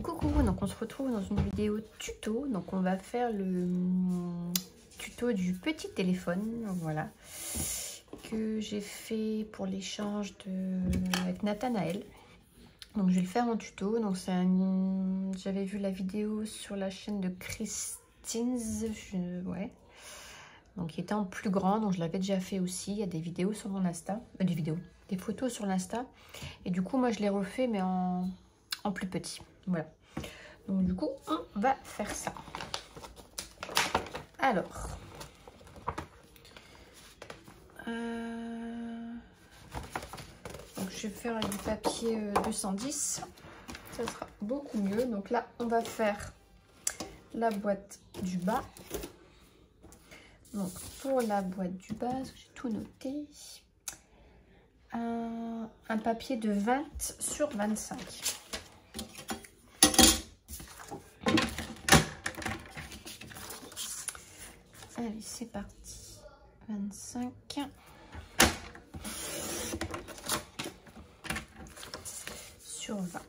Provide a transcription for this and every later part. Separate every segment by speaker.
Speaker 1: Coucou, donc on se retrouve dans une vidéo tuto. Donc on va faire le tuto du petit téléphone, voilà, que j'ai fait pour l'échange avec Nathanaël. Donc je vais le faire en tuto. Donc j'avais vu la vidéo sur la chaîne de Christine, ouais. Donc il était en plus grand, donc je l'avais déjà fait aussi. Il y a des vidéos sur mon Insta, des photos sur l'Insta. Et du coup moi je l'ai refait mais en plus petit, voilà. Donc du coup, on va faire ça. Alors, donc je vais faire du papier 210. Ça sera beaucoup mieux. Donc là, on va faire la boîte du bas. Donc pour la boîte du bas, j'ai tout noté. Un papier de 20 sur 25. Allez, c'est parti. 25 sur 20.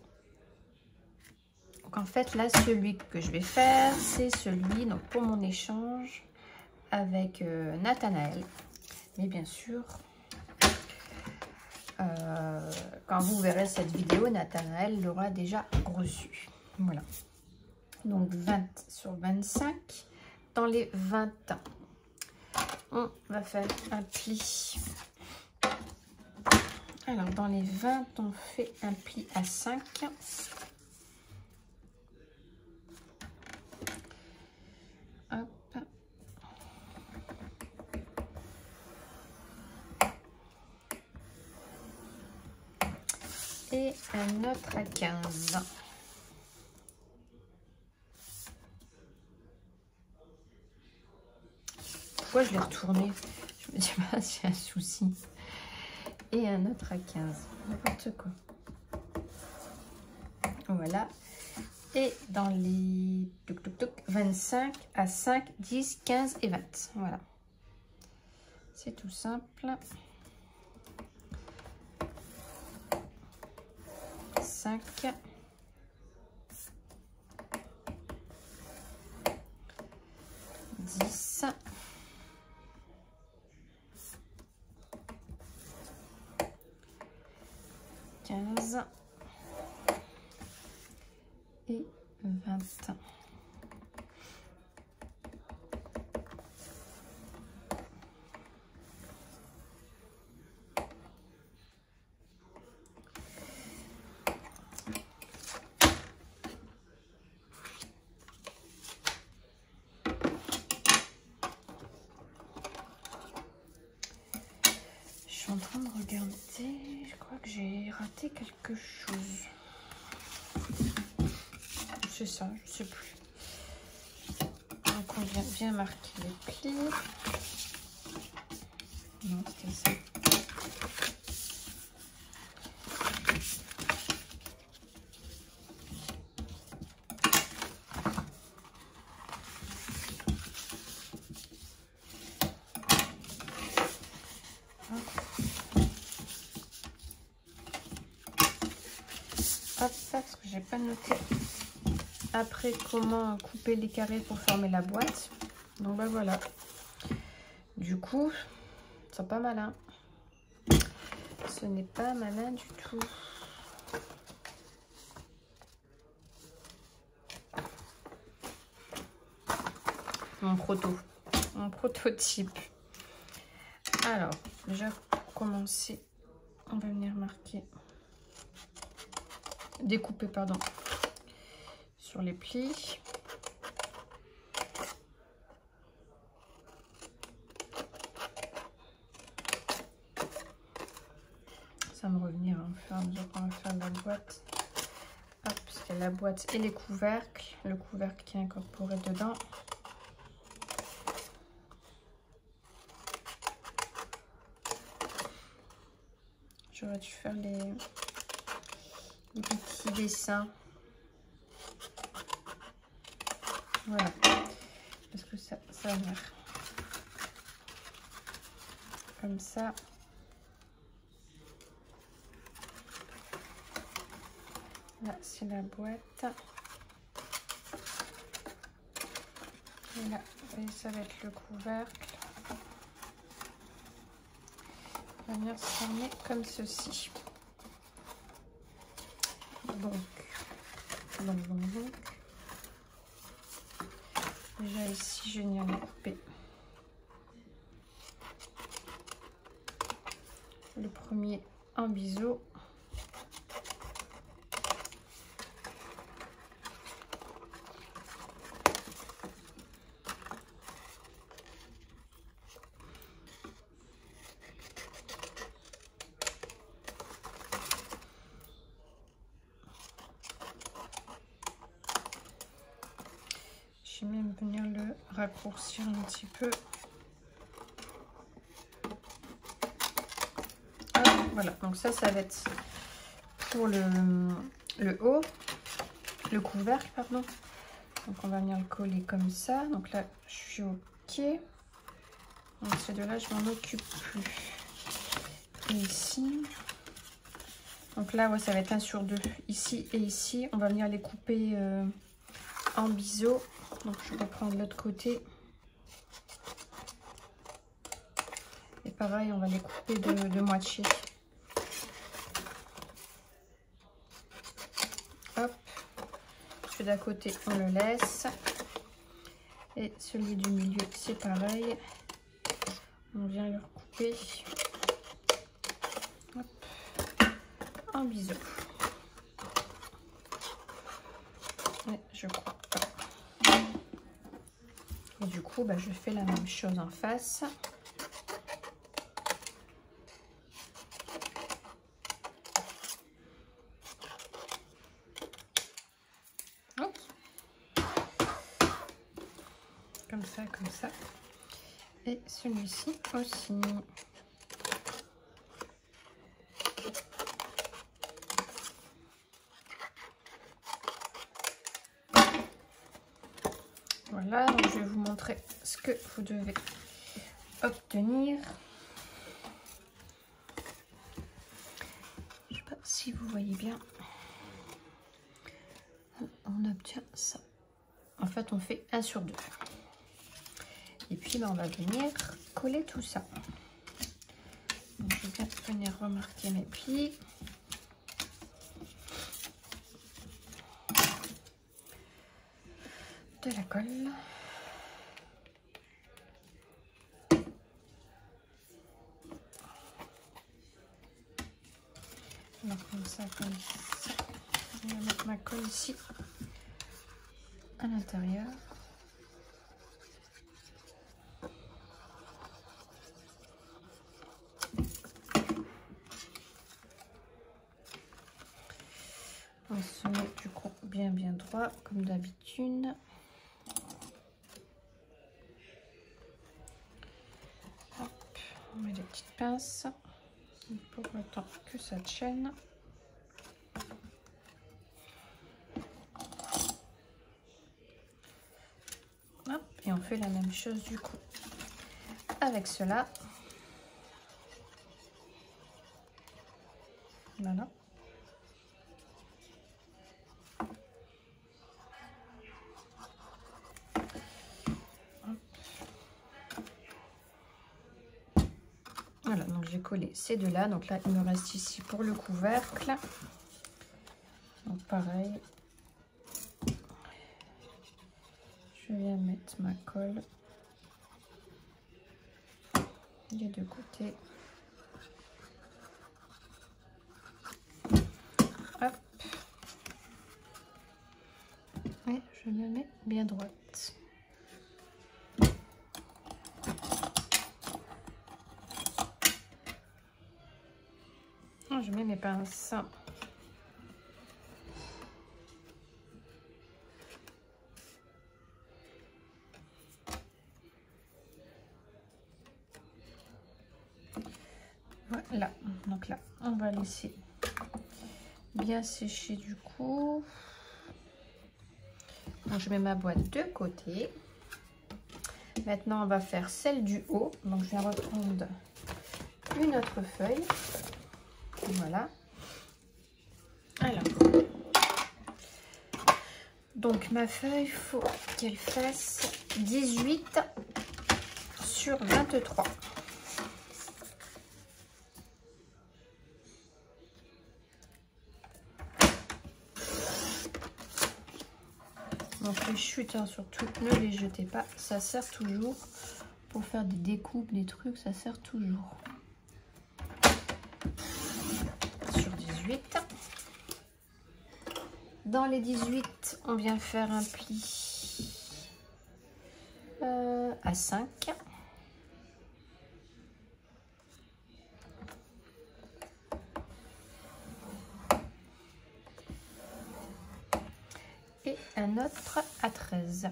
Speaker 1: Donc en fait, là, celui que je vais faire, c'est celui donc pour mon échange avec Nathanaël. Mais bien sûr, quand vous verrez cette vidéo, Nathanaël l'aura déjà reçu. Voilà. Donc 20 sur 25. Dans les 20 ans, on va faire un pli. Alors dans les 20, on fait un pli à 5. Hop. Et un autre à 15. Pourquoi je l'ai retourné? Je me dis pas si c'est un souci. Et un autre à 15. N'importe quoi. Voilà. Et dans les 25 à 5, 10, 15 et 20. Voilà. C'est tout simple. 5. 10. 15 et 20. Je suis en train de regarder, je crois que j'ai raté quelque chose. C'est ça, je sais plus. Donc on vient bien marquer les plis. Non, c'était ça. Hop, parce que j'ai pas noté après comment couper les carrés pour former la boîte. Donc bah voilà. Du coup, c'est pas malin. Ce n'est pas malin du tout. Mon prototype. Alors, déjà pour commencer, on va venir marquer, découper, pardon, sur les plis. Ça va me revenir au fur et à mesure qu'on va faire la boîte. Hop, parce qu'il y a la boîte et les couvercles. Le couvercle qui est incorporé dedans. J'aurais dû faire les petits dessins. Voilà. Parce que ça va venir comme ça. Là, c'est la boîte. Et là, et ça va être le couvercle. On va venir se fermer comme ceci. Donc. Déjà ici, je viens couper le premier en biseau. Je vais même venir le raccourcir un petit peu. Ah, voilà, donc ça va être pour le haut, le couvercle, pardon. Donc on va venir le coller comme ça. Donc là, je suis OK. Donc ces deux-là, je m'en occupe plus. Et ici. Donc là, ouais, ça va être 1 sur 2. Ici et ici, on va venir les couper en biseau. Donc je vais prendre l'autre côté. Et pareil, on va les couper de moitié. Hop. Celui d'à côté, on le laisse. Et celui du milieu, c'est pareil. On vient le recouper. Hop. En biseau. Et je coupe. Et du coup, je fais la même chose en face. Hop. Comme ça, comme ça. Et celui-ci aussi. Voilà, donc je vais vous montrer ce que vous devez obtenir. Je ne sais pas si vous voyez bien. On obtient ça. En fait, on fait 1 sur 2. Et puis, on va venir coller tout ça. Donc, je vais venir remarquer mes plis. De la colle. Alors comme ça, je vais mettre ma colle ici à l'intérieur. On se met du coup bien droit comme d'habitude. On met des petites pinces pour le temps que ça tienne. Hop, et on fait la même chose du coup avec cela. Voilà. Voilà, donc j'ai collé ces deux-là. Donc là, il me reste ici pour le couvercle. Donc pareil. Je viens mettre ma colle des deux côtés. Hop. Et je me mets bien droite. Je mets mes pinces. Voilà, donc là, on va laisser bien sécher du coup. Donc je mets ma boîte de côté. Maintenant, on va faire celle du haut. Donc je vais reprendre une autre feuille. Voilà. Alors, Donc ma feuille, il faut qu'elle fasse 18 sur 23. Donc les chutes, hein, surtout, ne les jetez pas. Ça sert toujours pour faire des découpes, des trucs, ça sert toujours. Sur 18. Dans les 18, on vient faire un pli à 5. Et un autre à 13.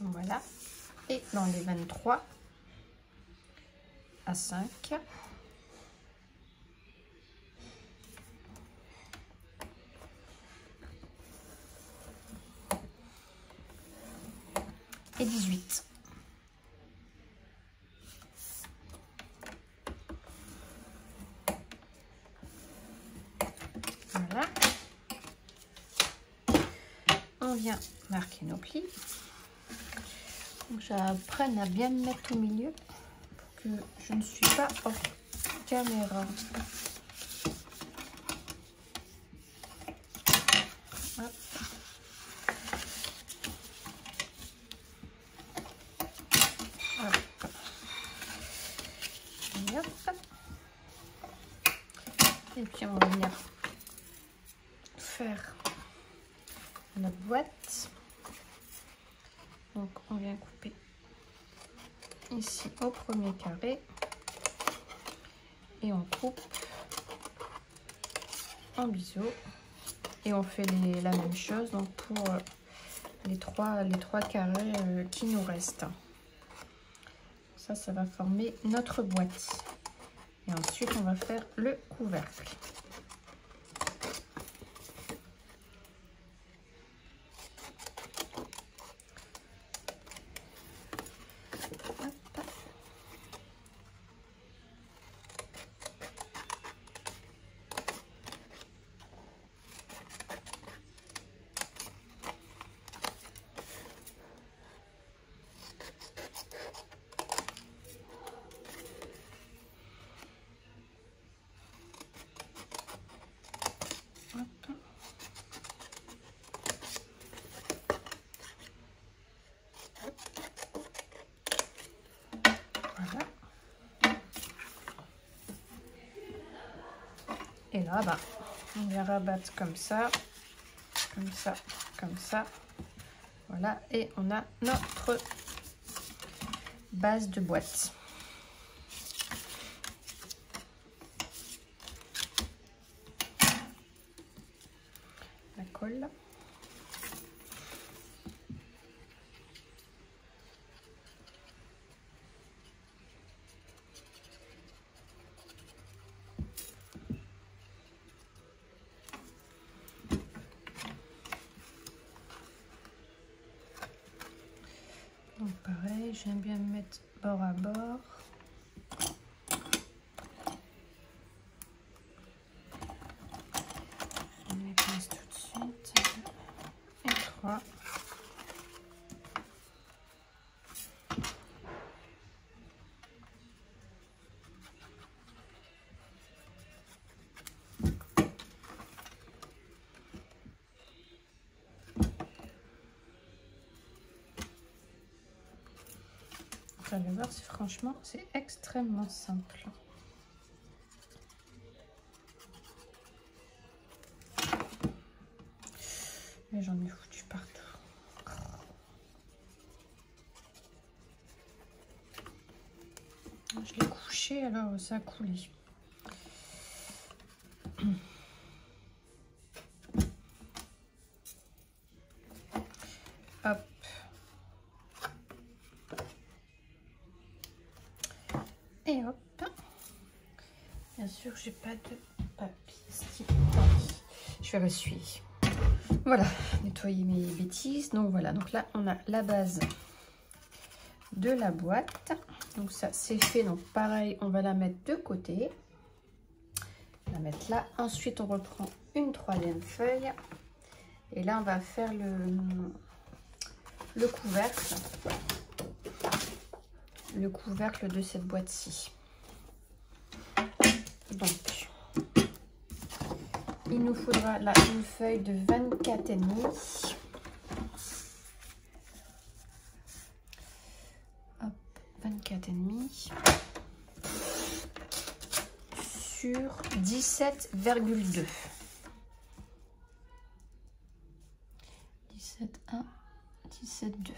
Speaker 1: Voilà. Et dans les 23, à 5. Et 18. Voilà. On vient marquer nos plis. Donc j'apprenne à bien me mettre au milieu pour que je ne suis pas hors caméra. Hop. Hop. Et hop. Et puis on va venir faire la boîte. Donc on vient couper ici au premier carré et on coupe en biseau et on fait la même chose donc pour les trois carrés qui nous restent. Ça va former notre boîte et ensuite on va faire le couvercle. Voilà. Et là, bah, on vient rabattre comme ça, comme ça, comme ça. Voilà, et on a notre base de boîte. La colle. Donc pareil, j'aime bien me mettre bord à bord. On les place tout de suite. Et 3. Vous allez voir, franchement, c'est extrêmement simple. Mais j'en ai foutu partout. Je l'ai couché, alors ça a coulé. Hop. Et hop. Bien sûr, j'ai pas de papier. Je vais essuyer. Voilà, nettoyer mes bêtises. Donc voilà, donc là on a la base de la boîte. Donc ça c'est fait. Donc pareil, on va la mettre de côté. On va la mettre là. Ensuite, on reprend une troisième feuille. Et là, on va faire le couvercle. Le couvercle de cette boîte-ci. Donc, il nous faudra là une feuille de 24,5. Hop, 24,5 sur 17,2. 17,1, 17,2.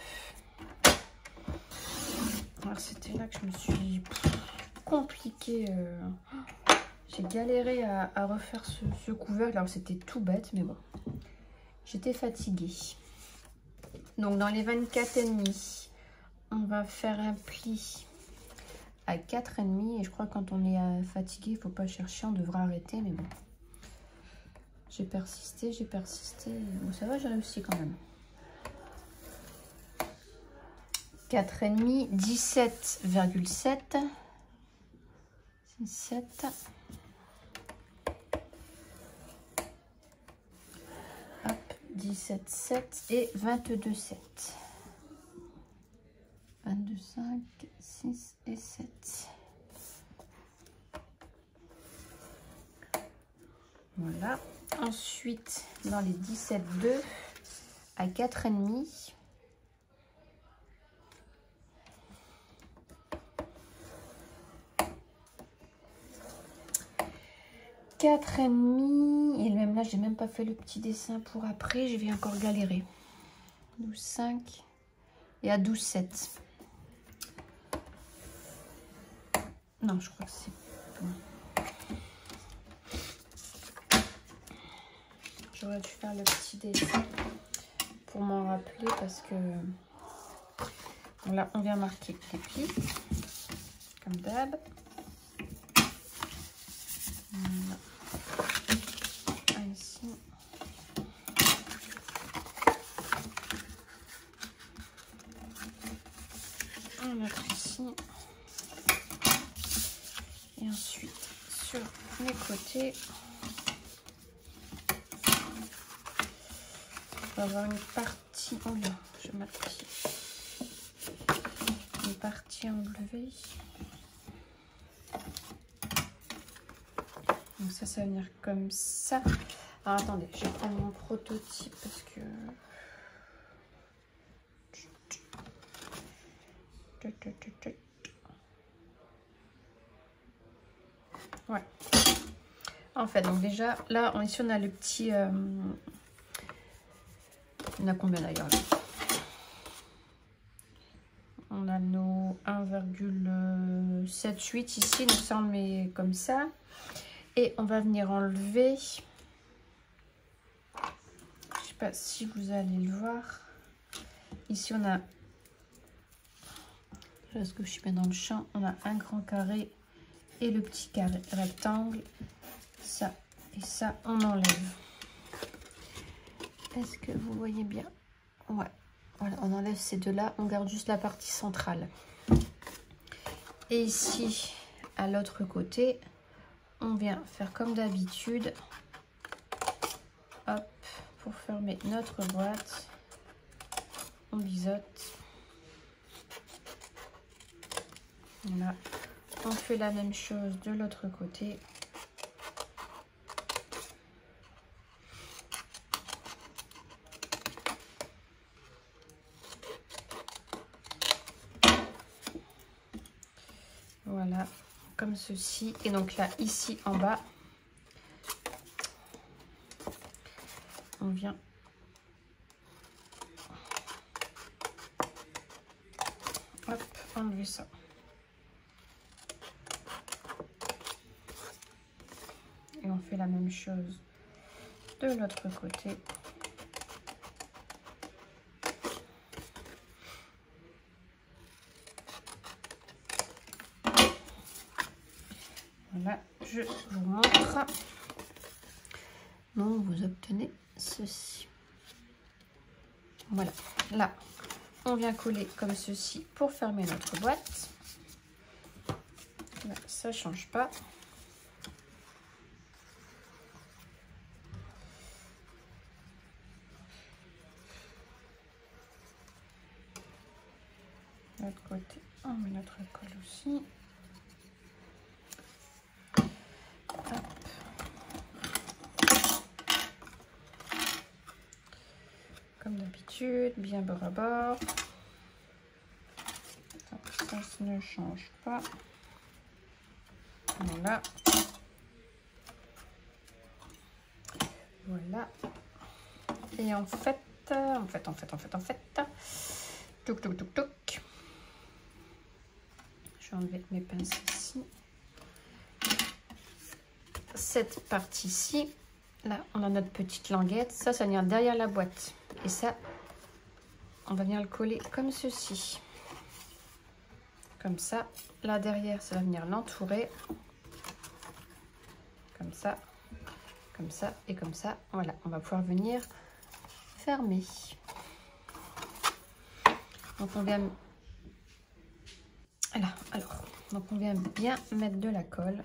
Speaker 1: Alors c'était là que je me suis compliquée. J'ai galéré à refaire ce couvercle. Alors c'était tout bête, mais bon. J'étais fatiguée. Donc dans les 24,5, on va faire un pli à 4,5. Et je crois que quand on est fatigué, il ne faut pas chercher, on devrait arrêter. Mais bon. J'ai persisté, j'ai persisté. Bon, ça va, j'ai réussi quand même. 4,5, 17,7. 7. Hop, 17,7 et 22,7. 22,5, 6 et 7. Voilà. Ensuite, dans les 17,2 à 4,5. 4,5 et même là j'ai même pas fait le petit dessin pour après, je vais encore galérer. 12,5 et à 12,7. Non, je crois que c'est bon. J'aurais dû faire le petit dessin pour m'en rappeler parce que là on vient marquer les plis comme d'hab. Voilà. Ici. On va mettre ici. Et ensuite sur les côtés. On va avoir une partie. Oh là, je m'appuie. Une partie enlevée. Donc ça va venir comme ça. Alors attendez, je vais prendre mon prototype parce que... Ouais. En fait, donc déjà, là, ici on a le petit... On a combien d'ailleurs là? On a nos 1,78 ici, donc ça on le met comme ça. Et on va venir enlever, je sais pas si vous allez le voir, ici on a, est-ce que je suis bien dans le champ, on a un grand carré et le petit carré rectangle, ça et ça on enlève. Est-ce que vous voyez bien? Ouais, voilà, on enlève ces deux là, on garde juste la partie centrale. Et ici, à l'autre côté, on vient faire comme d'habitude, hop, pour fermer notre boîte, on biseaute. Voilà, on fait la même chose de l'autre côté. Voilà, comme ceci. Et donc là, ici en bas, on vient hop, enlever ça. Et on fait la même chose de l'autre côté. Voilà, je vous montre. Donc vous obtenez ceci. Voilà, là on vient coller comme ceci pour fermer notre boîte. Là, ça change pas. De l'autre côté, on met notre colle aussi. Hop. Comme d'habitude, bien bord à bord. Ça ne change pas. Voilà. Voilà. Et en fait, touc, touc, touc, touc. Je vais enlever mes pinces ici. Cette partie-ci, là, on a notre petite languette. Ça vient derrière la boîte. Et ça, on va venir le coller comme ceci. Comme ça. Là, derrière, ça va venir l'entourer. Comme ça et comme ça. Voilà, on va pouvoir venir fermer. Donc, on vient... Voilà, alors, donc on vient bien mettre de la colle.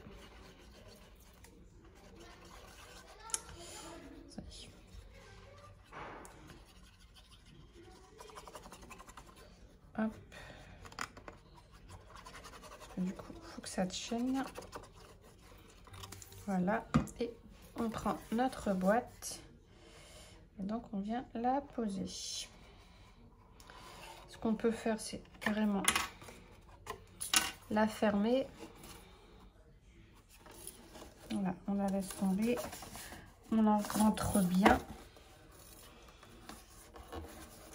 Speaker 1: Hop. Du coup, il faut que ça tienne. Voilà. Et on prend notre boîte. Et donc, on vient la poser. Ce qu'on peut faire, c'est carrément la fermer. Voilà, on la laisse tomber. On en rentre bien.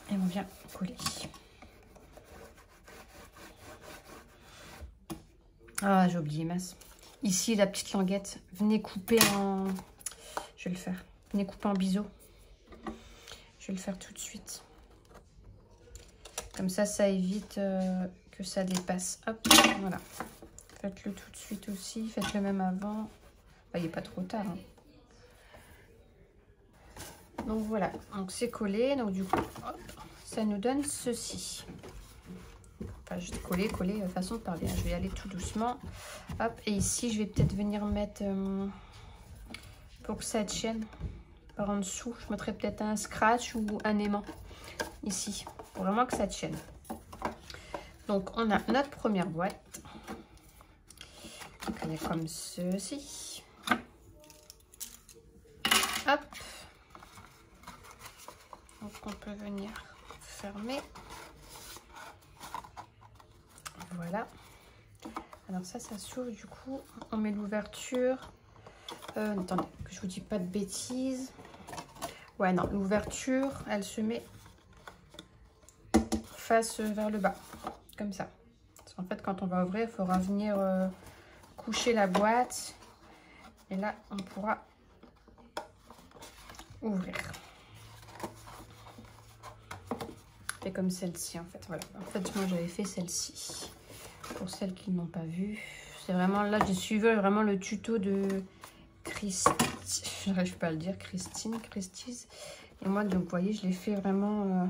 Speaker 1: Et on vient coller. Ah, j'ai oublié, mince. Ici, la petite languette. Venez couper en... Je vais le faire. Venez couper en biseau. Je vais le faire tout de suite. Comme ça, ça évite que ça dépasse. Hop, voilà. Faites-le tout de suite aussi. Faites-le même avant. Bah, il n'est pas trop tard. Hein. Donc voilà. Donc c'est collé. Donc du coup, hop, ça nous donne ceci. Enfin, je vais coller, façon de parler. Hein. Je vais aller tout doucement. Hop, et ici, je vais peut-être venir mettre, pour que ça tienne, par en dessous, je mettrai peut-être un scratch ou un aimant, ici, pour vraiment que ça tienne. Donc, on a notre première boîte. Donc, elle est comme ceci. Hop. Donc, on peut venir fermer. Voilà. Alors ça s'ouvre, du coup, on met l'ouverture. Attendez, que je vous dis pas de bêtises. Ouais, non, l'ouverture, elle se met face vers le bas, comme ça. Parce qu'en fait, quand on va ouvrir, il faudra venir coucher la boîte. Et là, on pourra ouvrir. C'est comme celle-ci, en fait. Voilà. En fait, moi, j'avais fait celle-ci. Pour celles qui n'ont pas vu, c'est vraiment là, j'ai suivi vraiment le tuto de Christine, j'arrive pas à le dire, Christie's. Et moi, donc, vous voyez, je l'ai fait vraiment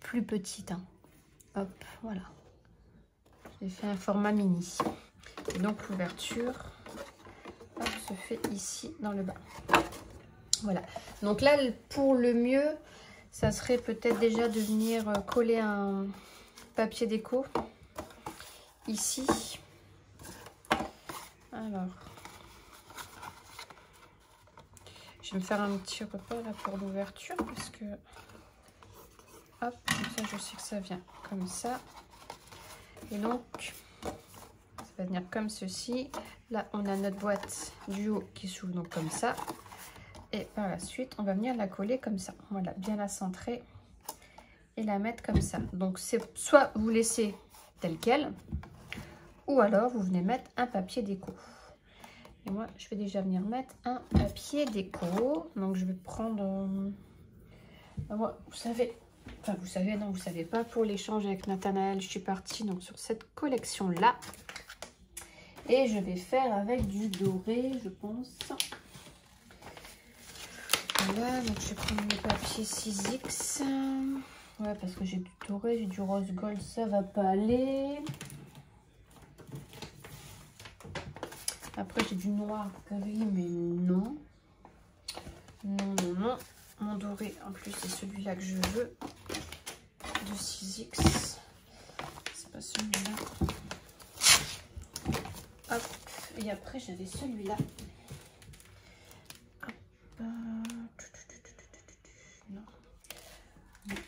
Speaker 1: plus petite. Hein. Hop, voilà. J'ai fait un format mini. Et donc, l'ouverture se fait ici, dans le bas. Voilà. Donc là, pour le mieux, ça serait peut-être déjà de venir coller un papier déco. Ici, alors, je vais me faire un petit repère là pour l'ouverture parce que, hop, comme ça je sais que ça vient comme ça. Et donc, ça va venir comme ceci. Là, on a notre boîte du haut qui s'ouvre donc comme ça. Et par la suite, on va venir la coller comme ça. Voilà, bien la centrer et la mettre comme ça. Donc, c'est soit vous laissez tel quel. Ou alors, vous venez mettre un papier déco. Et moi, je vais déjà venir mettre un papier déco. Donc, je vais prendre... moi, vous savez... Enfin, vous savez, non, vous savez pas. Pour l'échange avec Nathanaël, je suis partie donc sur cette collection-là. Et je vais faire avec du doré, je pense. Voilà, donc je vais prendre mes papiers 6X. Ouais, parce que j'ai du doré, j'ai du rose gold, ça va pas aller. Après, j'ai du noir gris, mais non. Non, non, non. Mon doré, en plus, c'est celui-là que je veux. De 6X. C'est pas celui-là. Hop. Et après, j'avais celui-là. Non.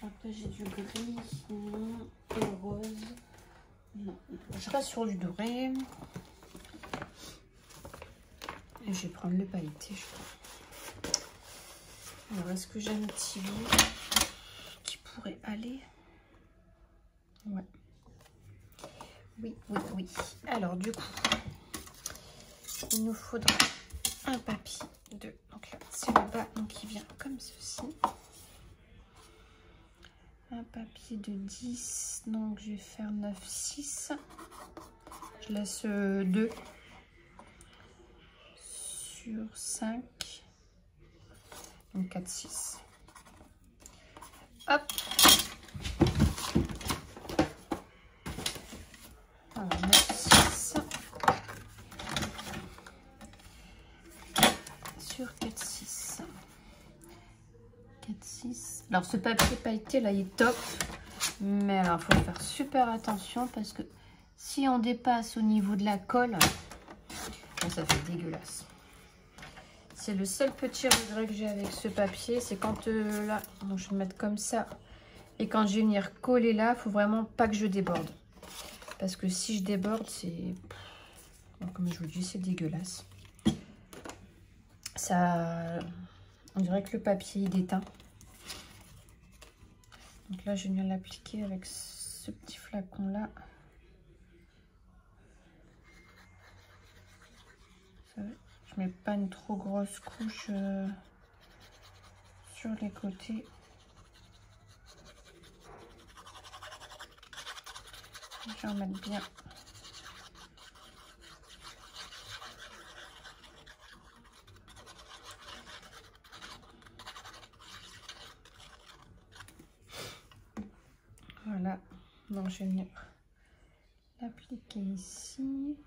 Speaker 1: Après, j'ai du gris. Non. Et rose. Non. Je reste sur du doré. Et je vais prendre le pailleté, je crois. Alors, est-ce que j'ai un petit bout qui pourrait aller? Ouais. Oui, oui, oui. Alors, du coup, il nous faudra un papier de... Donc là, c'est le bas, donc il vient comme ceci. Un papier de 10, donc je vais faire 9, 6. Je laisse 2 sur 5. Donc 4, 6. Hop. Alors 9, 6. Sur 4, 6. 4, 6. Alors ce papier pailleté là il est top. Mais alors il faut faire super attention parce que si on dépasse au niveau de la colle, ça fait dégueulasse. C'est le seul petit regret que j'ai avec ce papier, c'est quand là, donc je vais le mettre comme ça, et quand je vais venir coller là, il faut vraiment pas que je déborde. Parce que si je déborde, c'est... Comme je vous dis, c'est dégueulasse. Ça... On dirait que le papier, il déteint. Donc là, je viens l'appliquer avec ce petit flacon-là. Je mets pas une trop grosse couche sur les côtés. Je vais en mettre bien. Voilà. Donc je vais venir l'appliquer ici.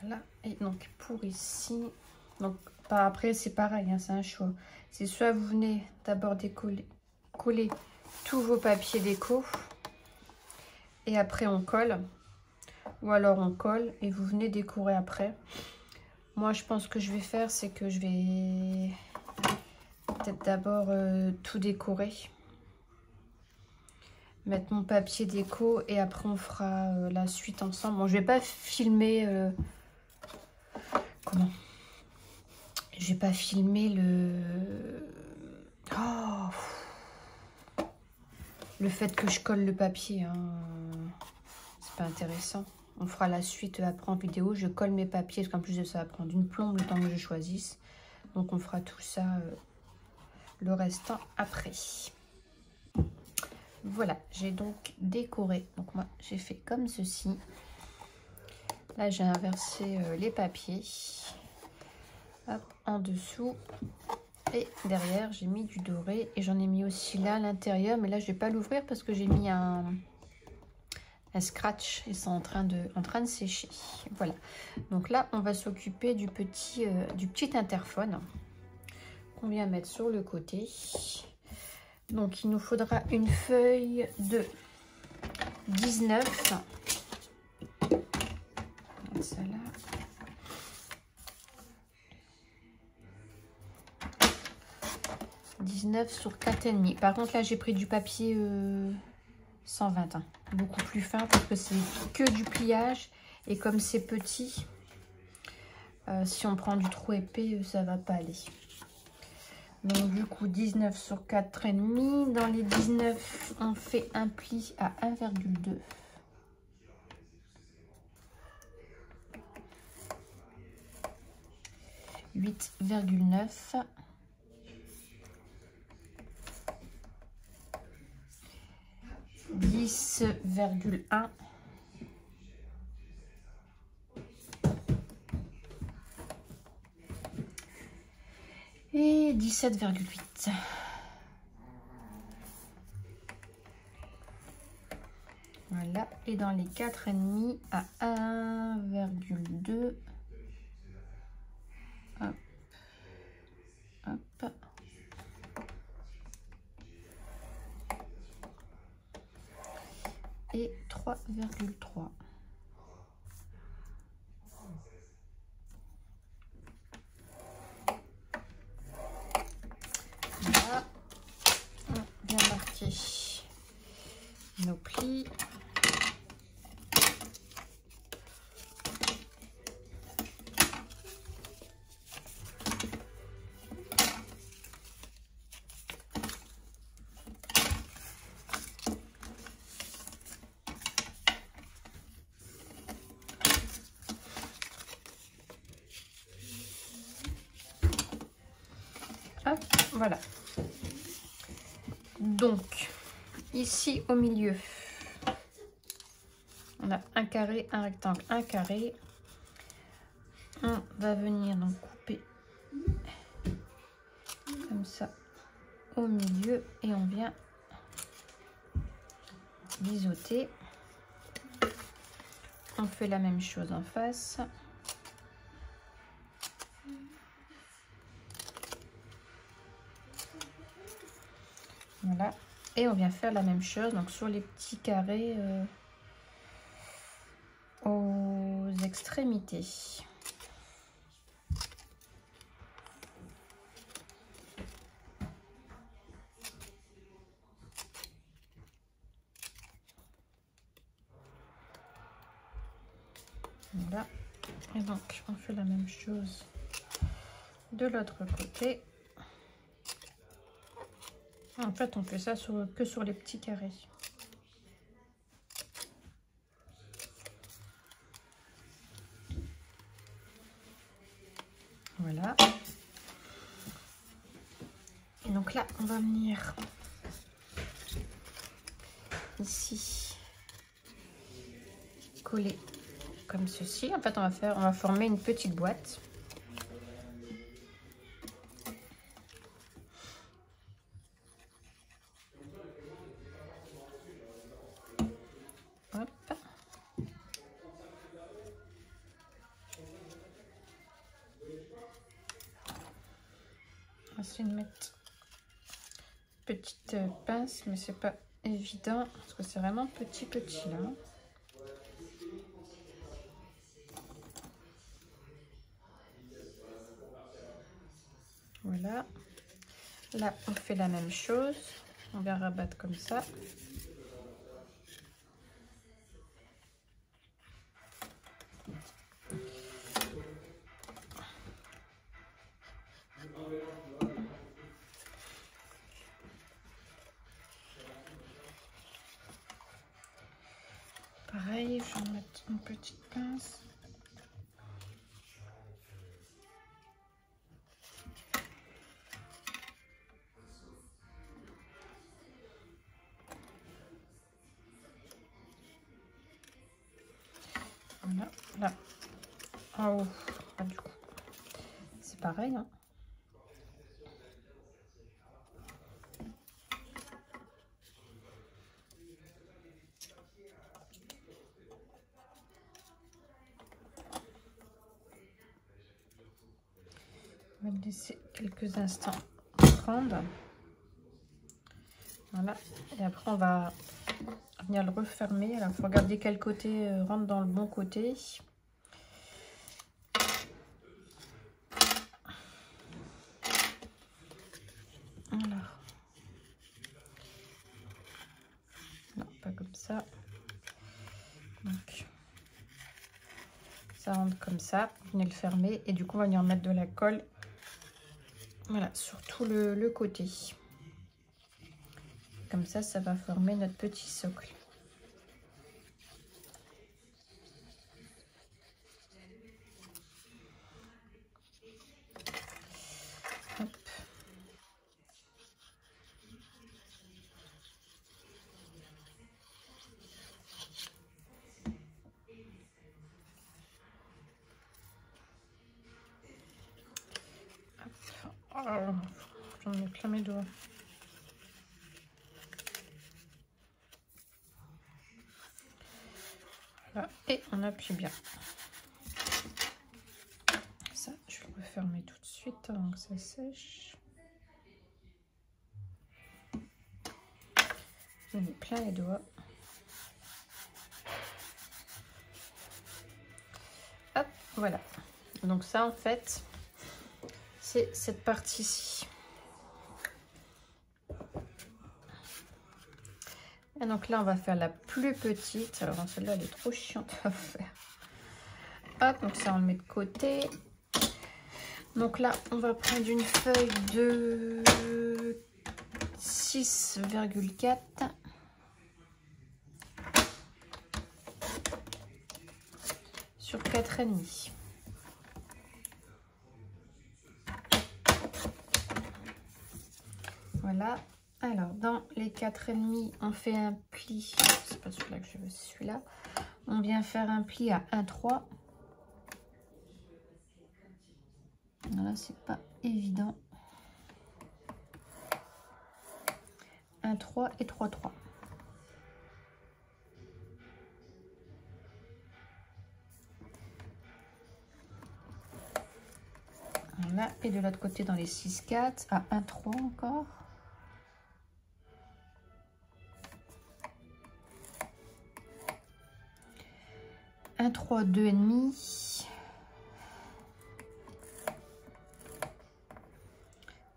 Speaker 1: Voilà, et donc pour ici, donc après c'est pareil, hein, c'est un choix. C'est soit vous venez d'abord coller tous vos papiers déco et après on colle, ou alors on colle et vous venez décorer après. Moi je pense que je vais faire, c'est que je vais peut-être d'abord tout décorer, mettre mon papier déco et après on fera la suite ensemble. Bon, je vais pas filmer je vais pas filmer le fait que je colle le papier, hein. C'est pas intéressant. On fera la suite après en vidéo. Je colle mes papiers parce qu'en plus de ça va prendre une plombe le temps que je choisisse. Donc on fera tout ça le restant après. Voilà, j'ai donc décoré. Donc moi j'ai fait comme ceci. Là j'ai inversé les papiers. Hop, en dessous. Et derrière j'ai mis du doré. Et j'en ai mis aussi là à l'intérieur. Mais là je vais pas l'ouvrir parce que j'ai mis un scratch. Et c'est en train de sécher. Voilà. Donc là on va s'occuper du petit interphone qu'on vient mettre sur le côté. Donc il nous faudra une feuille de 19. Ça là. 19 sur 4,5. Par contre là j'ai pris du papier 120, hein. Beaucoup plus fin parce que c'est que du pliage. Et comme c'est petit, si on prend du trop épais, ça va pas aller. Donc du coup 19 sur 4,5. Dans les 19 on fait un pli à 1,2. « 8,9 » 10,1 « Et 17,8. Voilà, et dans les 4,5 à 1,2. Hop, hop. Et 3,3. Là, on vient marquer nos plis. Hop, voilà. Donc, ici au milieu, on a un carré, un rectangle, un carré. On va venir donc couper comme ça au milieu et on vient biseauter. On fait la même chose en face. Voilà. Et on vient faire la même chose donc sur les petits carrés aux extrémités. Voilà. Et donc on fait la même chose de l'autre côté. En fait, on fait ça que sur les petits carrés. Voilà. Et donc là, on va venir ici coller comme ceci. En fait, on va former une petite boîte. Hop. On va essayer de mettre une petite pince, mais c'est pas évident parce que c'est vraiment petit là. Voilà. Là, on fait la même chose. On vient rabattre comme ça. Pareil, je vais mettre une petite pince. Voilà, là, en haut. Ah, du coup, c'est pareil, hein. On va le laisser quelques instants prendre. Voilà, et après on va venir le refermer. Alors, il faut regarder quel côté rentre dans le bon côté. Alors, non, pas comme ça. Donc, ça rentre comme ça. Vous venez le fermer et du coup, on va venir mettre de la colle. Voilà, sur tout le côté. Comme ça, ça va former notre petit socle. Hop. J'en ai plein mes doigts. Voilà, et on appuie bien. Ça, je vais le refermer tout de suite avant que ça sèche. J'en ai plein les doigts. Hop, voilà. Donc ça, en fait, c'est cette partie-ci. Et donc là, on va faire la plus petite. Alors celle-là, elle est trop chiante à faire. Hop, donc ça, on le met de côté. Donc là, on va prendre une feuille de 6,4. Sur 4,5. Voilà. Alors, dans les 4,5, on fait un pli. C'est pas celui-là que je veux, c'est celui-là. On vient faire un pli à 1,3. Voilà, c'est pas évident. 1,3 et 3,3. Voilà. Et de l'autre côté, dans les 6,4, à 1,3 encore. 1,3, 2,5.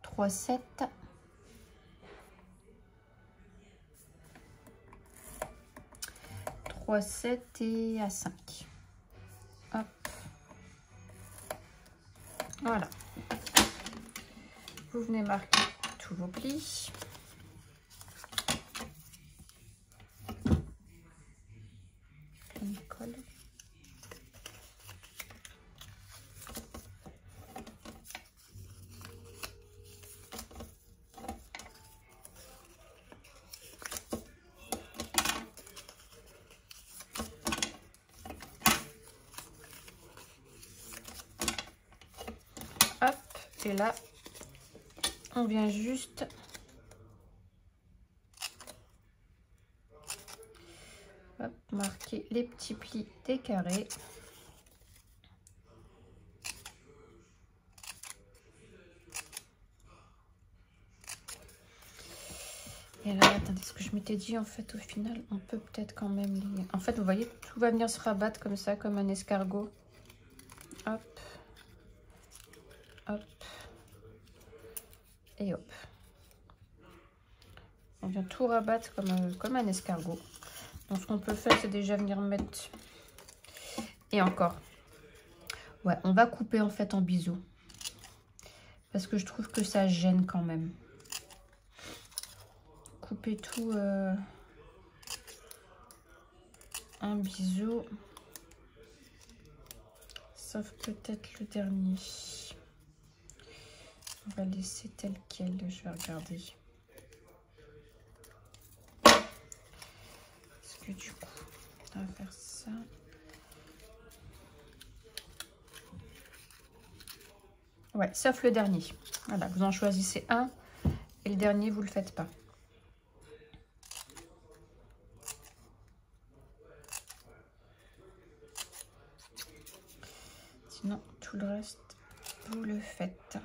Speaker 1: 3,7. 3,7 et à 5. Hop. Voilà. Vous venez marquer tous vos plis. On colle. Hop, et là, on vient juste marquer les petits plis des carrés. Et là, attendez, ce que je m'étais dit, en fait, au final, on peut peut-être quand même les... En fait, vous voyez, tout va venir se rabattre comme ça, comme un escargot. Hop. Hop. Et hop. On vient tout rabattre comme un escargot. Donc, ce qu'on peut faire, c'est déjà venir mettre... Et encore. Ouais, on va couper, en fait, en biseau. Parce que je trouve que ça gêne quand même. Couper tout en biseau. Sauf peut-être le dernier. On va laisser tel quel. Je vais regarder. Parce que du coup, on va faire ça. Ouais, sauf le dernier. Voilà, vous en choisissez un. Et le dernier, vous le faites pas. Sinon, tout le reste, vous le faites.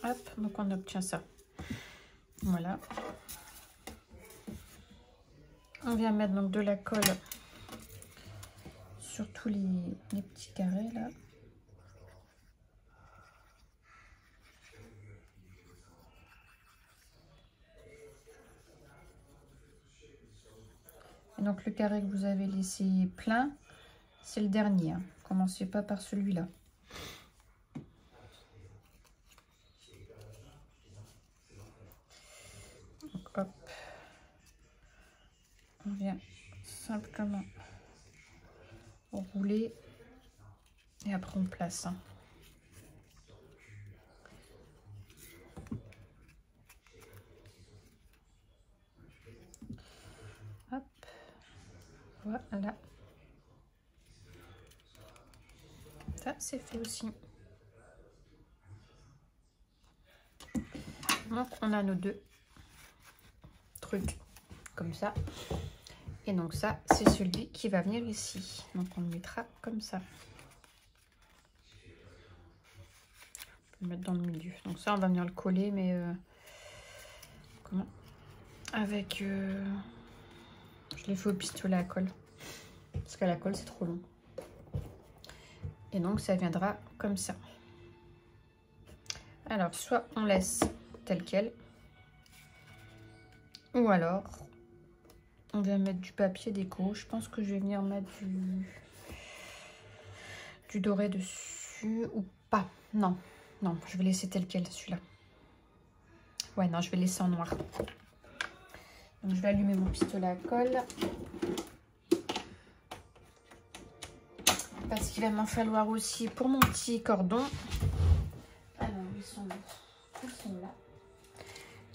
Speaker 1: Hop, donc on obtient ça. Voilà. On vient mettre donc de la colle sur tous les petits carrés là. Et donc le carré que vous avez laissé plein, c'est le dernier. Hein. Commencez pas par celui-là. Donc hop, on vient simplement rouler et après on place. Hein. Hop, Voilà. Ça, c'est fait aussi. Donc, on a nos deux trucs comme ça. Et donc ça, c'est celui qui va venir ici. Donc, on le mettra comme ça. On peut le mettre dans le milieu. Donc ça, on va venir le coller, mais... comment? Avec... je l'ai fait au pistolet à colle. Parce qu'à la colle, c'est trop long. Et donc, ça viendra comme ça. Alors, soit on laisse tel quel. Ou alors, on vient mettre du papier déco. Je pense que je vais venir mettre du doré dessus. Ou pas. Non, non, je vais laisser tel quel celui-là. Ouais, non, je vais laisser en noir. Donc, je vais allumer mon pistolet à colle. Parce qu'il va m'en falloir aussi pour mon petit cordon. Alors, ils sont là.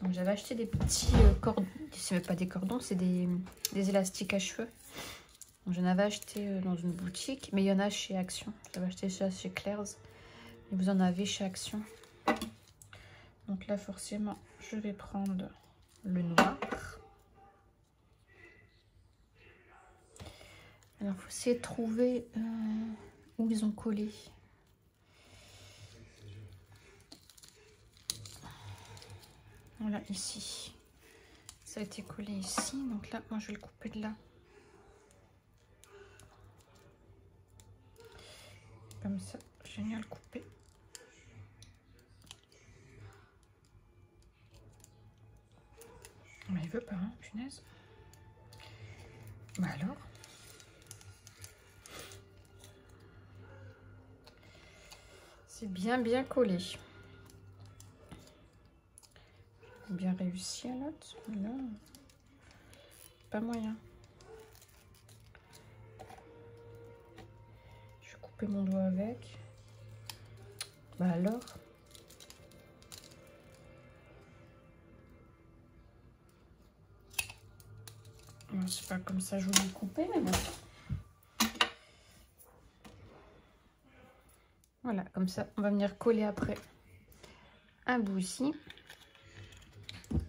Speaker 1: Donc, j'avais acheté des petits cordons. C'est même pas des cordons, c'est des élastiques à cheveux. Donc, j'en avais acheté dans une boutique. Mais il y en a chez Action. J'avais acheté ça chez Claire's. Et vous en avez chez Action. Donc là, forcément, je vais prendre le noir. Alors, il faut essayer de trouver où ils ont collé. Voilà, ici. Ça a été collé ici. Donc là, moi, je vais le couper de là. Comme ça, je vais venir le couper. Mais il veut pas, hein, punaise. Bah alors. C'est bien collé. Bien réussi à l'autre. Là, pas moyen. Je vais couper mon doigt avec. Bah alors. Bon, c'est pas comme ça je voulais couper, mais bon. Voilà, comme ça, on va venir coller après un bout ici.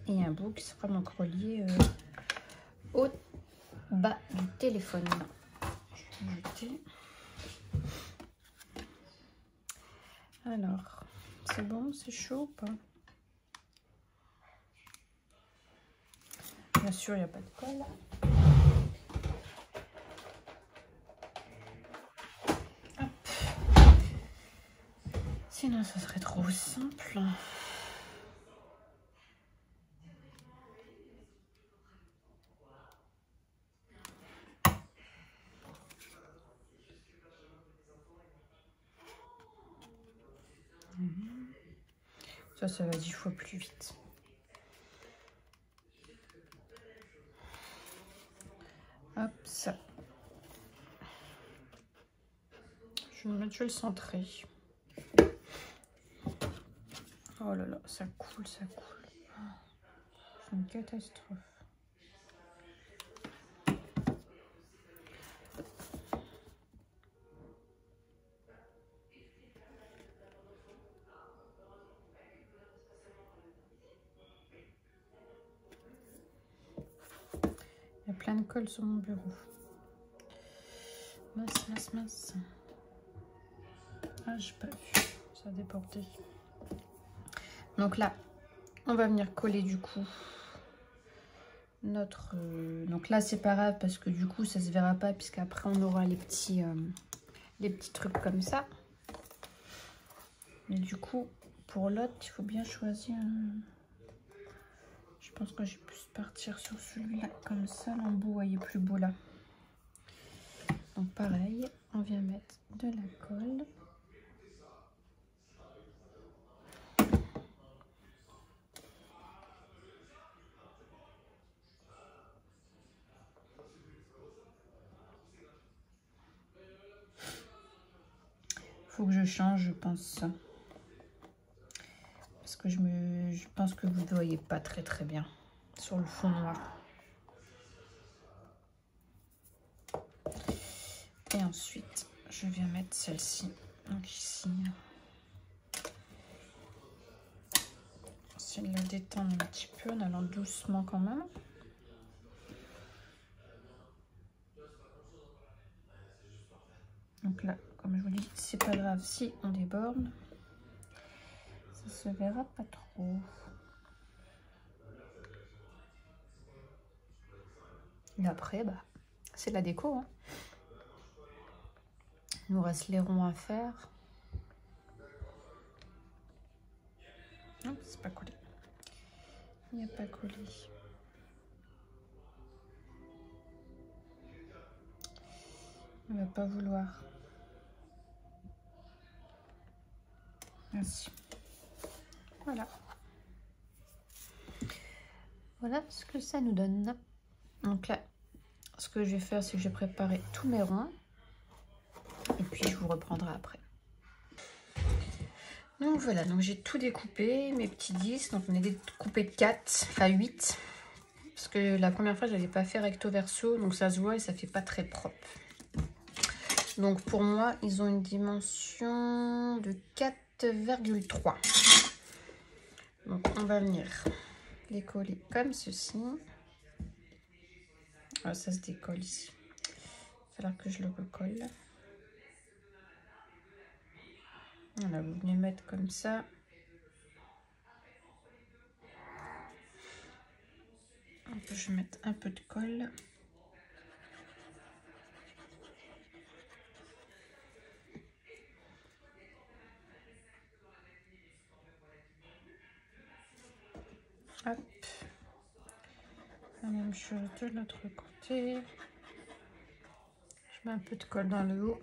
Speaker 1: Et un bout qui sera donc relié au bas du téléphone. Je vais jeter. Alors, c'est bon, c'est chaud ou pas? Bien sûr, il n'y a pas de colle. Hop. Sinon, ça serait trop simple. Ça va 10 fois plus vite. Hop, ça. Je vais le centrer. Oh là là, ça coule, ça coule. C'est une catastrophe. Il y a plein de colle sur mon bureau. Mince. Ah, j'ai pas vu. Ça a débordé. Donc là, on va venir coller du coup notre... donc là, c'est pas grave parce que du coup, ça se verra pas puisqu'après, on aura les petits trucs comme ça. Mais du coup, pour l'autre, il faut bien choisir... Je pense que j'ai pu partir sur celui-là comme ça. L'embout est plus beau là. Donc pareil, on vient mettre de la colle. Faut que je change, je pense ça. Parce que je pense que vous ne voyez pas très bien sur le fond noir. Et ensuite, je viens mettre celle-ci. Donc ici, essayer de la détendre un petit peu en allant doucement quand même. Donc là, comme je vous dis, c'est pas grave si on déborde. Ça se verra pas trop. Et après, bah, c'est la déco. Hein. Il nous reste les ronds à faire. Non, c'est pas collé. Il n'y a pas collé. On va pas vouloir. Ainsi. Voilà. Voilà ce que ça nous donne. Donc là, ce que je vais faire, c'est que je vais préparer tous mes ronds. Et puis je vous reprendrai après. Donc voilà, donc j'ai tout découpé, mes petits disques. Donc on est découpé de 4, enfin 8. Parce que la première fois, je n'avais pas fait recto verso. Donc ça se voit et ça fait pas très propre. Donc pour moi, ils ont une dimension de 4,3. Donc on va venir les coller comme ceci. Ah, ça se décolle ici. Il va falloir que je le recolle. Voilà, vous venez mettre comme ça. Je vais mettre un peu de colle. Hop. La même chose de l'autre côté. Je mets un peu de colle dans le haut.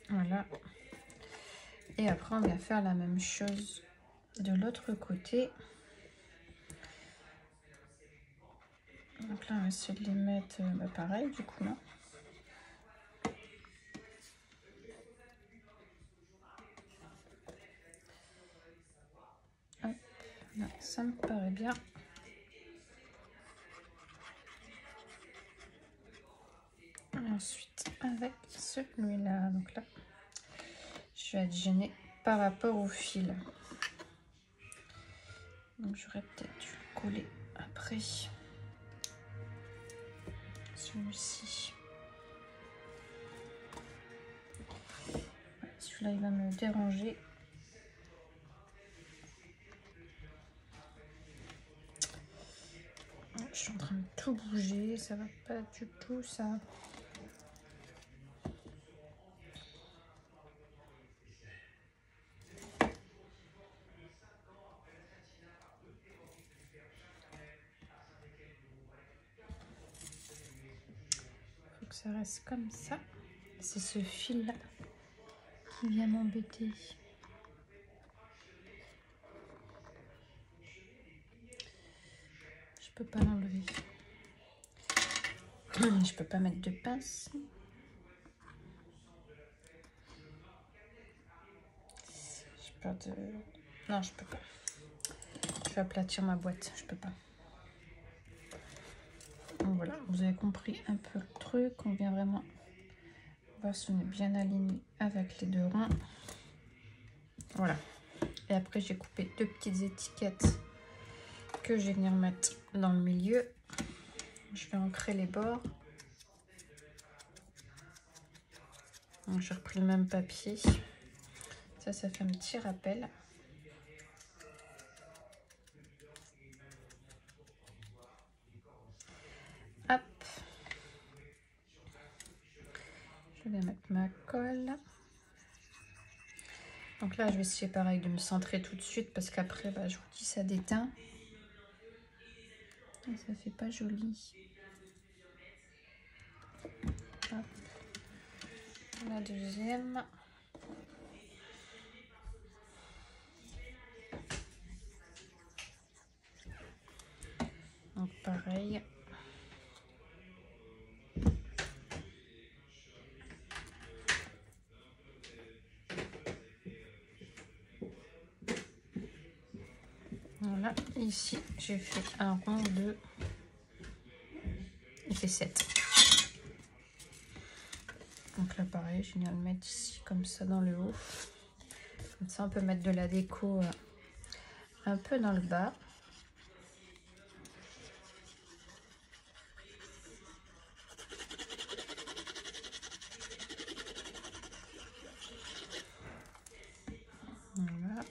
Speaker 1: Voilà. Et après, on va faire la même chose de l'autre côté. Donc là, on va essayer de les mettre pareil, du coup, là. Hop, là, ça me paraît bien. Et ensuite, avec celui-là, donc là, je vais être gênée par rapport au fil. Donc, j'aurais peut-être dû le coller après. Celui-ci. Celui-là, il va me déranger. Je suis en train de tout bouger, ça va pas du tout ça. Faut que ça reste comme ça. C'est ce fil là qui vient m'embêter. Je peux pas l'enlever. Je peux pas mettre de pince. Non, je peux pas. Je vais aplatir ma boîte, je peux pas. Donc voilà, vous avez compris un peu le truc. On vient vraiment voir si on est bien aligné avec les deux ronds. Voilà. Et après, j'ai coupé deux petites étiquettes que je vais venir mettre dans le milieu. Je vais ancrer les bords. Donc j'ai repris le même papier. Ça fait un petit rappel. Hop. Je vais mettre ma colle. Donc là, je vais essayer pareil de me centrer tout de suite parce qu'après, bah, je vous dis, ça déteint. Et ça fait pas joli. Hop. La deuxième. Donc pareil. Voilà, ici j'ai fait un rond de... Il fait 7. Donc là pareil, je viens le mettre ici comme ça dans le haut. Comme ça on peut mettre de la déco un peu dans le bas. Voilà.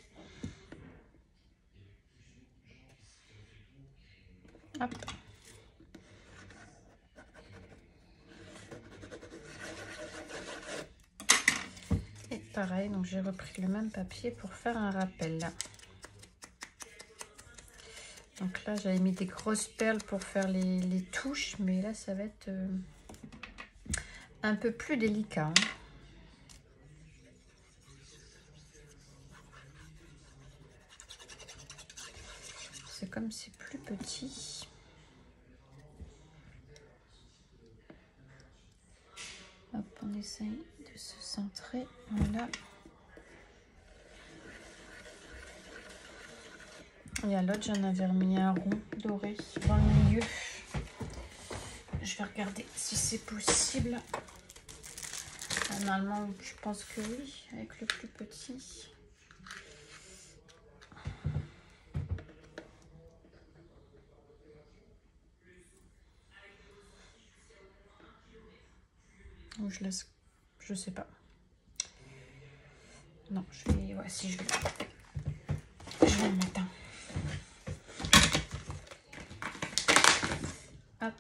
Speaker 1: Hop. Et pareil, donc j'ai repris le même papier pour faire un rappel là. Donc là j'avais mis des grosses perles pour faire les touches, mais là ça va être un peu plus délicat. Hein. C'est comme c'est plus petit. Hop, on essaye de se centrer. Voilà. Et à l'autre, j'en avais remis un rond doré dans le milieu. Je vais regarder si c'est possible. Normalement, je pense que oui, avec le plus petit. Ou je laisse, je sais pas. Non, je vais, ouais, si je vais le mettre. Hop.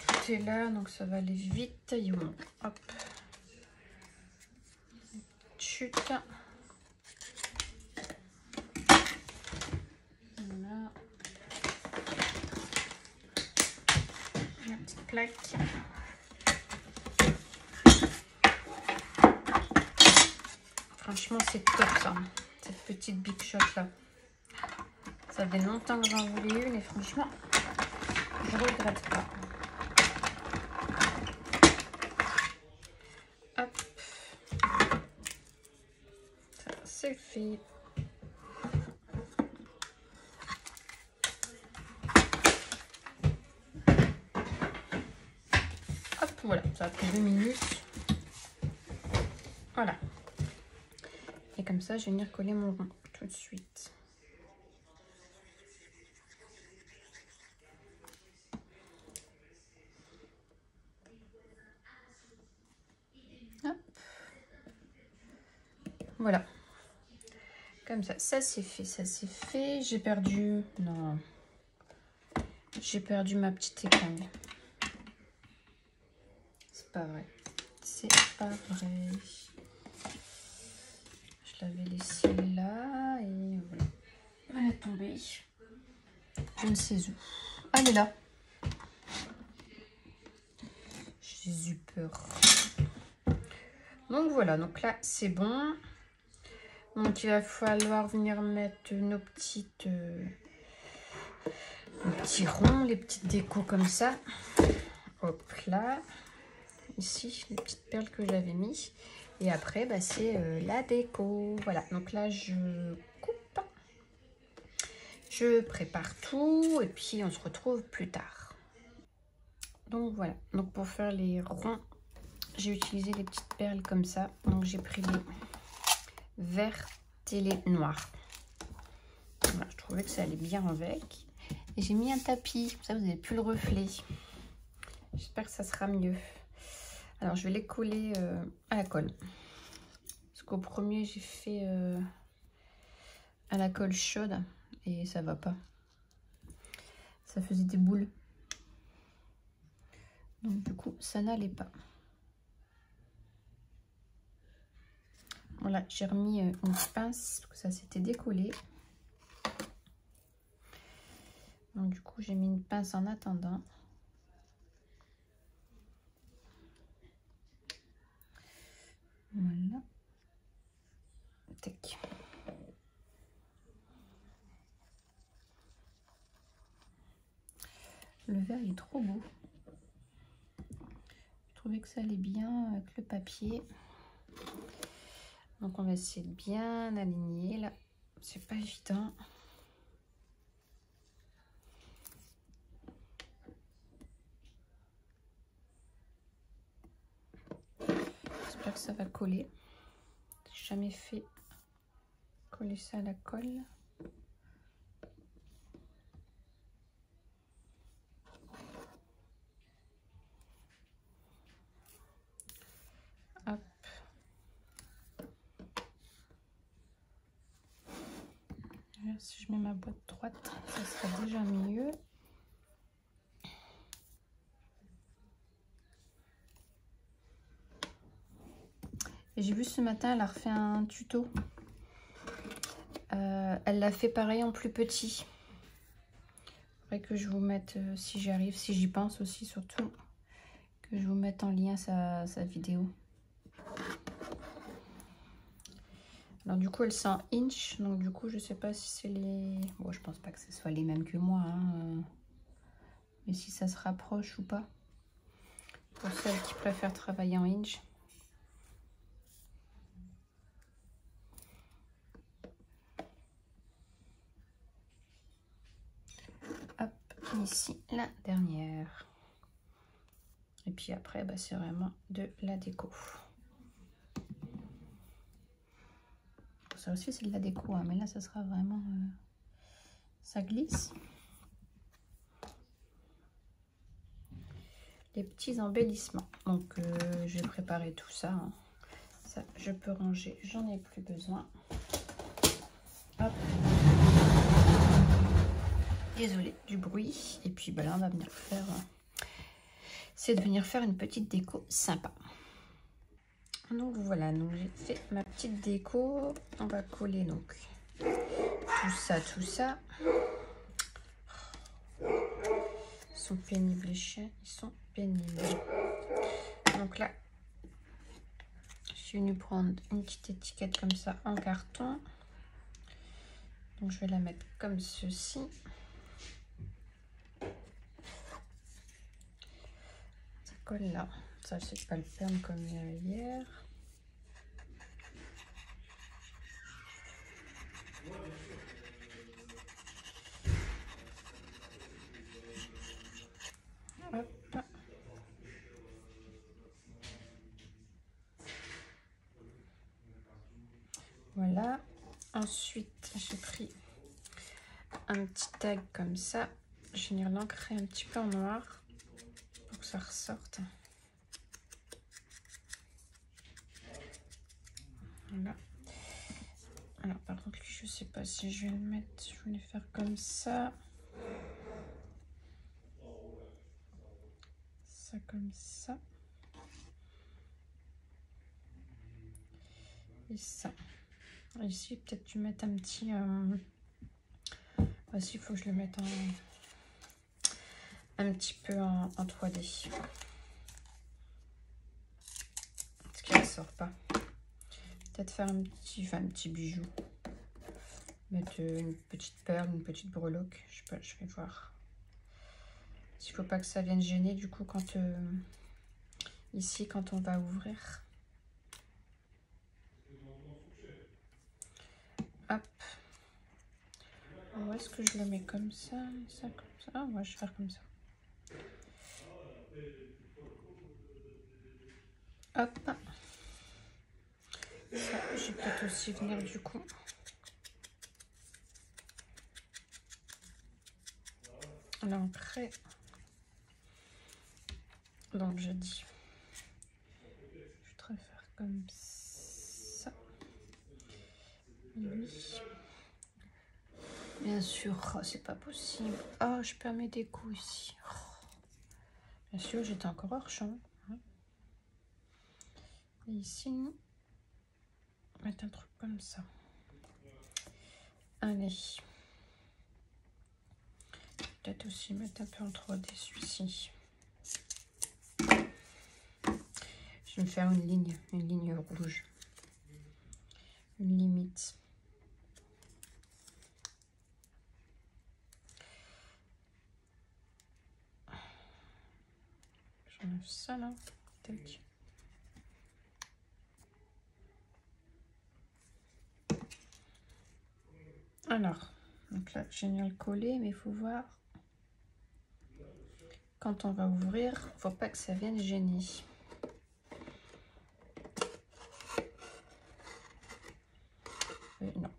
Speaker 1: Tout est là, donc ça va aller vite. Taillon. Hop. Chute. Voilà. La petite plaque. Franchement, c'est top ça, cette petite Big Shot là. Ça fait longtemps que j'en voulais une et franchement, je regrette pas. Hop, ça c'est fait. Hop, voilà, ça a pris 2 minutes. Voilà. Et comme ça, je vais venir coller mon rond tout de suite. Hop. Voilà. Comme ça, ça c'est fait, ça c'est fait. J'ai perdu... Non. J'ai perdu ma petite épingle. C'est pas vrai. C'est pas vrai. Je l'avais laissée là et voilà. Elle est tombée. Je ne sais où. Elle est là. J'ai eu peur. Donc voilà, donc là c'est bon. Donc il va falloir venir mettre nos petits ronds, les petites décos comme ça. Hop là. Ici, les petites perles que j'avais mis. Et après, bah, c'est la déco. Voilà, donc là je coupe. Je prépare tout et puis on se retrouve plus tard. Donc voilà, donc pour faire les ronds, j'ai utilisé les petites perles comme ça. Donc j'ai pris les vertes et les noires. Voilà, je trouvais que ça allait bien avec. Et j'ai mis un tapis, comme ça vous n'avez plus le reflet. J'espère que ça sera mieux. Alors je vais les coller à la colle. Parce qu'au premier j'ai fait à la colle chaude et ça va pas. Ça faisait des boules. Donc du coup ça n'allait pas. Voilà, j'ai remis une pince parce que ça s'était décollé. Donc du coup j'ai mis une pince en attendant. Voilà. Tac. Le verre est trop beau. Je trouvais que ça allait bien avec le papier. Donc on va essayer de bien aligner là. C'est pas évident. J'espère que ça va coller. J'ai jamais fait coller ça à la colle. Hop. Si je mets ma boîte droite, ça sera déjà mieux. Et j'ai vu ce matin, elle a refait un tuto. Elle l'a fait pareil en plus petit. Faudrait que je vous mette, si j'y arrive, si j'y pense aussi surtout, que je vous mette en lien sa vidéo. Alors du coup, elle c'est en inch, donc du coup, je sais pas si c'est les... Bon, je pense pas que ce soit les mêmes que moi, hein, mais si ça se rapproche ou pas. Pour celles qui préfèrent travailler en inch. Hop, ici, la dernière. Et puis après, bah, c'est vraiment de la déco. Ça aussi, c'est de la déco, hein, mais là, ça sera vraiment... ça glisse. Les petits embellissements. Donc, je vais préparer tout ça. Hein. Ça, je peux ranger. J'en ai plus besoin. Hop. Désolée du bruit. Et puis, bah, là, on va venir faire... c'est de venir faire une petite déco sympa. Donc, voilà. Donc, j'ai fait ma petite déco. On va coller, donc, tout ça, tout ça. Ils sont pénibles, les chiens. Ils sont pénibles. Donc là, je suis venue prendre une petite étiquette comme ça en carton. Donc je vais la mettre comme ceci. Ça colle là. Ça, je sais pas le perdre comme hier. Hop. Voilà. Ensuite, j'ai pris un petit tag comme ça. Je vais venir l'ancrer un petit peu en noir pour que ça ressorte. Voilà. Alors par contre, lui, je sais pas si je vais le mettre. Je vais le faire comme ça. Ça comme ça. Et ça. Ici, peut-être tu mets un petit... Voici, il faut que je le mette un petit peu en 3D. Parce qu'il ne sort pas. Peut-être faire un petit bijou. Mettre une petite perle, une petite breloque. Je sais pas, je vais voir. Il ne faut pas que ça vienne gêner du coup quand ici quand on va ouvrir. Hop. Où est-ce que je le mets comme ça, comme ça. Ah, moi je vais faire comme ça. Hop. Ça, je vais peut-être aussi venir du coup. L'ancrer. Donc je dis. Je voudrais faire comme ça. Oui. Bien sûr, oh, c'est pas possible. Oh, je perds mes décos ici. Oh. Bien sûr, j'étais encore hors champ. Hein. Et ici, on va mettre un truc comme ça. Allez. Peut-être aussi mettre un peu en 3D celui-ci. Je vais me faire une ligne rouge. Une limite. J'enlève ça là. Tac. Alors, donc là, j'ai bien le collé, mais il faut voir. Quand on va ouvrir, faut pas que ça vienne gêner. Non,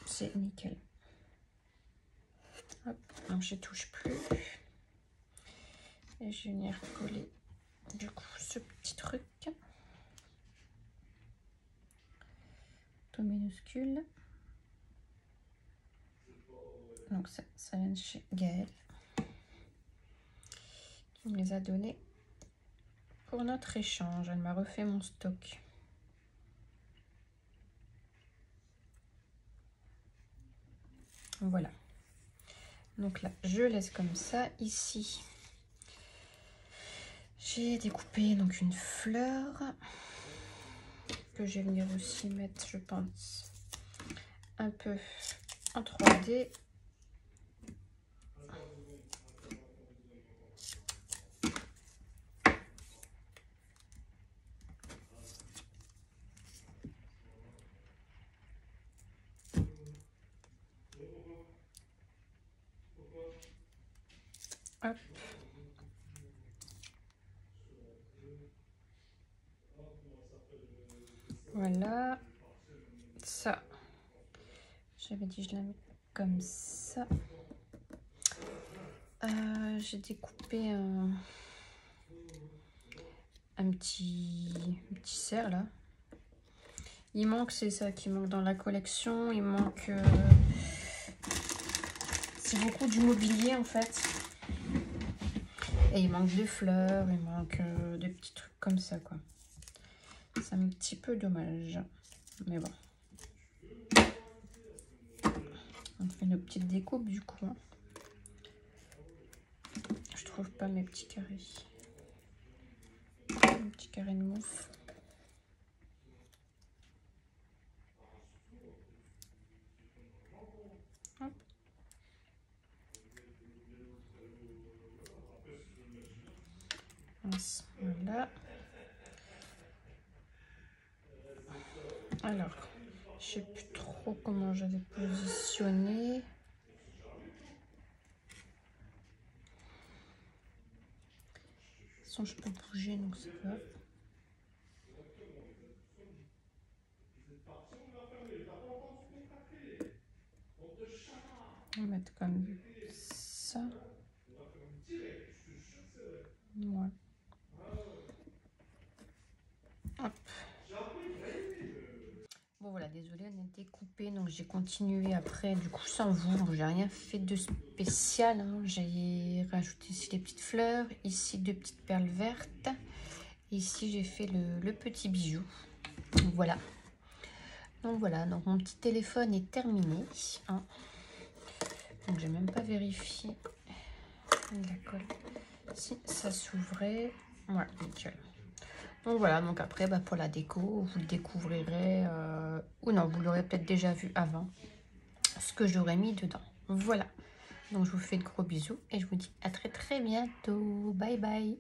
Speaker 1: c'est nickel. Hop, donc je touche plus. Et je vais venir coller du coup ce petit truc. Tout minuscule. Donc ça vient de chez Gaëlle, qui me les a donnés pour notre échange. Elle m'a refait mon stock. Voilà. Donc là, je laisse comme ça. Ici, j'ai découpé donc une fleur que je vais venir aussi mettre, je pense, un peu en 3D. Hop. Voilà. Ça. J'avais dit je la mets comme ça. J'ai découpé un petit cerf là. Il manque, c'est ça qui manque dans la collection. Il manque... c'est beaucoup du mobilier en fait. Et il manque des fleurs, il manque des petits trucs comme ça quoi. C'est un petit peu dommage. Mais bon. On fait nos petites découpes du coup. Je trouve pas mes petits carrés. Un petit carré de mousse. Hop. Voilà. Alors, je sais plus trop comment j'avais positionné. Je peux bouger donc c'est pas. On va mettre comme ça. Ouais. Hop. Bon voilà, désolée, on a découpé, donc j'ai continué après du coup sans vous. J'ai rien fait de spécial, hein. J'ai rajouté ici les petites fleurs, ici deux petites perles vertes. Ici j'ai fait le petit bijou. Voilà. Donc voilà, donc mon petit téléphone est terminé. Hein. Donc j'ai même pas vérifié la colle. Si ça s'ouvrait, ouais, nickel. Donc voilà, donc après bah, pour la déco, vous le découvrirez ou non, vous l'aurez peut-être déjà vu avant ce que j'aurais mis dedans. Voilà. Donc je vous fais de gros bisous et je vous dis à très bientôt. Bye bye.